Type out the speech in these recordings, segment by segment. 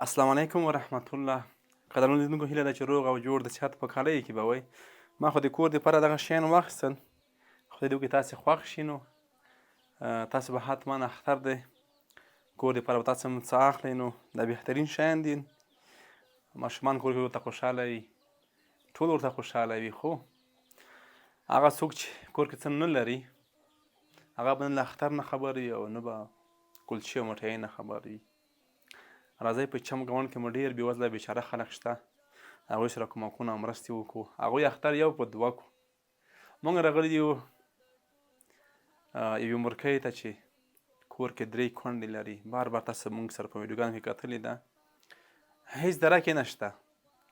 السلام علیکم ورحمت الله. قدرمنو لیدونکو، هیله ده چې روغ او جوړ د صحت په کالیو کې به وئ. ما خو د کور دپاره دغه شیان واخیستل. خدای دې وکړي تاسې خوښ شي. نو تاسې به حتما اختر دی کور دپاره به تاسې هم څه اخلئ، نو دا بهترین شیان دي. ماشومان کور کې ورته خوشحاله وي، ټول ورته خوشحاله وي. خو هغه څوک چې کور کې څه نه لري هغه به نه له اختر نه خبر وي او نه به کلچې او مټیۍ نه خبر وي. راځئ په چمګاونډ کې مو ډېر بېوزله بېچاره خلک شته، هغوی سره کومکونه او مرستې وکړو. هغوی اختر یو په دوه کړو. موږ راغلي یو یوې مورکۍ ته چې کور کې 3 کونډې لري. بار بار تاسو موږ سره په ویډیوګانو کې کتلې ده، هېڅ درک یې نشته.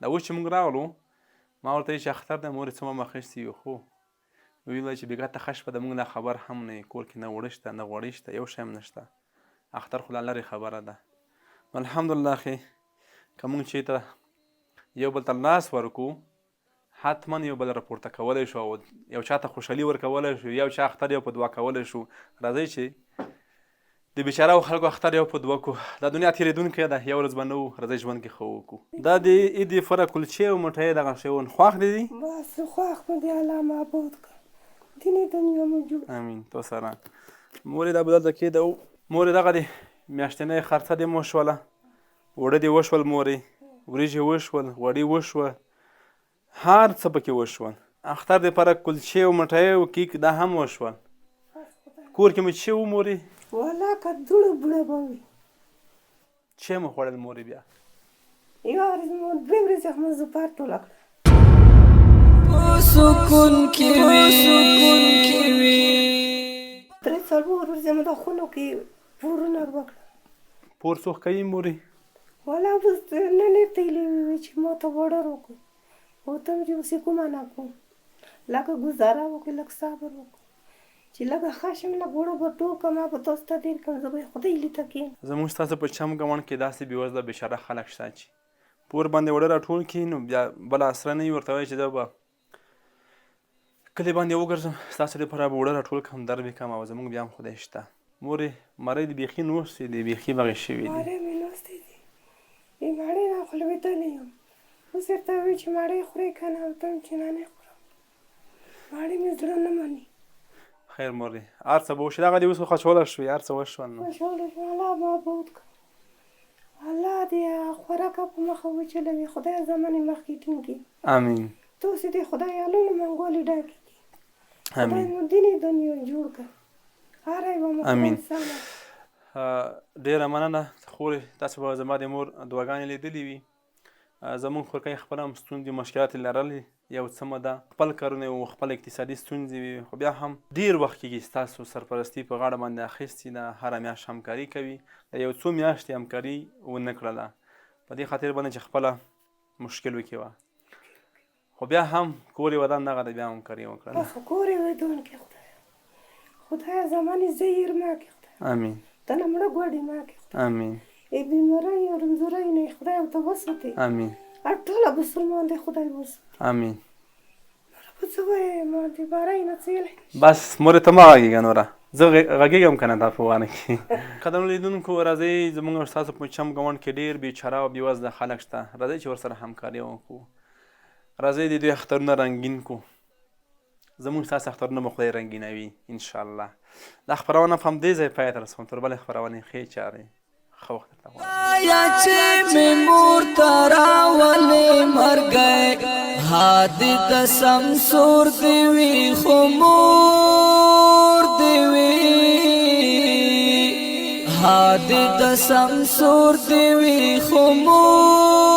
دا اوس چې موږ راغلو ما ورته ویل چې اختر دی، مورې څه مه اخیستي یو. خو ویل چې بېګا ته ښه شپه ده، موږ لا خبر هم نه یې. کور کې نه اوړه شته نه غوړي شته، یو شی هم نشته. اختر خو لا لرې خبره ده. الحمدلله ښې که موږ چېرته یو بل ته لاس ورکړو حتما یو بل راپورته کولی شو او یو چا ته خوشحالي ورکولی شو، یو چا اختر یو په دوه کولی شو. راځئ چې د بېچاره خلکو اختر یو په دوه کړو. دا دنیا تېرېدونکې ده، یو ورځ به نه وو. راځئ ژوند کې ښه وکړو. دا د عید دپاره کلچې او مټۍ دغه شیونه خوښ دي دي؟ بس خوښ مو دی، الله معبود کړه، دیني دنیا مو جوړ. امین. تو سره مورې دا به دلته کېده. مورې دغه د میاشتنۍ خرڅه دې مو شوله، اوړه دې وشول مورې، وریجې وشول، غوړي وشوه، هر څه پکې وشول. اختر دپاره کلچې او مټۍ او کیک دا هم وشول. کور کې مو څه و مورې؟ والله که دوړه بوړه به وي. څه مو خوړل مورې بیا؟ یوه ورځ مو 2 ورځې مو زپار ټوله کړه. په سکون کې وي 3-4 ورځې مو د خونو کې پورونه وکړه. پور څوک کوي مورې؟ والله بس نن یې تیلې وي چې ما ته وړر وکړو، ورته مې چې اوس یې کومه نه کوم، لږه ګزاره وکړئ، لږ صبر وکړو چې لږه ښه شم، لږ وړه به ټوکم، ما به تاسو ته ډېر کړم، زه به یې خدای لیته کړم. زموږ ستاسو په چمګاونډ کې داسې بېوزله بېچاره خلک شته چې پور باندې وړه راټول کړي، نو بیا بله اسره نه وي. ورته وایي چې زه به کلي باندې وګرځم، ستاسو دپاره به وړه راټول کړم، در به کړم، او زموږ بیا هم خدای شته. مورې مرۍ دې بیخي نوستې دي، بیخي بغې شوي دي. مړۍ مې ناستې دي، مړۍ نه خو لوېدلې یم. اوس ورته وایي چې مړۍ خورئ که نه؟ ورته وایم چې نه نه خورم، مړۍ مې زړه نه مني. خیر مورې، هر څه به وشي. دغه دې اوس خوشحاله شوې، هر څه وشول. نو خوشحاله شوم، الله معبود کړه، الله دې خوراکه په مخه وچلوي، خدای زمانې مخکې ټینګ کړي. امین. تاسې دې خدای علونه منګولې ډکې کړي، خدای امین. مو دیني دنیا جوړ کړه، هر یوه مو امین. خدای سمه. ډېره مننه خورې، تاسو به زما د مور دعاګانې لیدلې وي. زموږ خورکۍ خپله هم ستونزې مشکلات یې لرلې، یو څه موده خپل کارونه او خپل اقتصادي ستونزې وي، خو بیا هم ډېر وخت کېږي ستاسو سرپرستي په غاړه باندې اخیستې ده. هره میاشت همکاري کوي، د یو څو میاشتې همکاري ونه کړله په دې خاطر باندې چې خپله مشکل وکې وه، خو بیا هم کور یې ودان دغه ده، بیا همکاري وکړله. بس کور یې ودونکې خدای زمانې زهیر مه کړي، خدای امین. ته نه مړه ګوډې مه کړي، امین. بیمارۍ او رنځورۍ نه یې خدای ورته وساتي. امین. هر ټوله مسلمان دی خدای وساتي. امین. نوره به څه ووایم، د بارۍ نه څه ویلی نشم. بس مورې ته مه غږېږه نوره، زه غږېږم که نه دا په وانه کې. قدرمنو لیدونکو، راځئ زموږ او ستاسو په چمګاونډ کې ډېر بېچاره او بېوزله خلک شته. راځئ چې ورسره همکاري وکړو. راځئ د دوی اخترونه رنګین کړو. زموږ ستاسو اخترونه به خدای رنګینوي انشاءالله. دا خپرونه په همدې ځای پای ته رسوم. تر بلې خپرونې ښې چارې، ښه وخت درته غواړم. یا چې مې مور ته راولې مرګی هادي د سمسور دې وي، خو مور دې وي هادي د سمسور دې وي، خو مور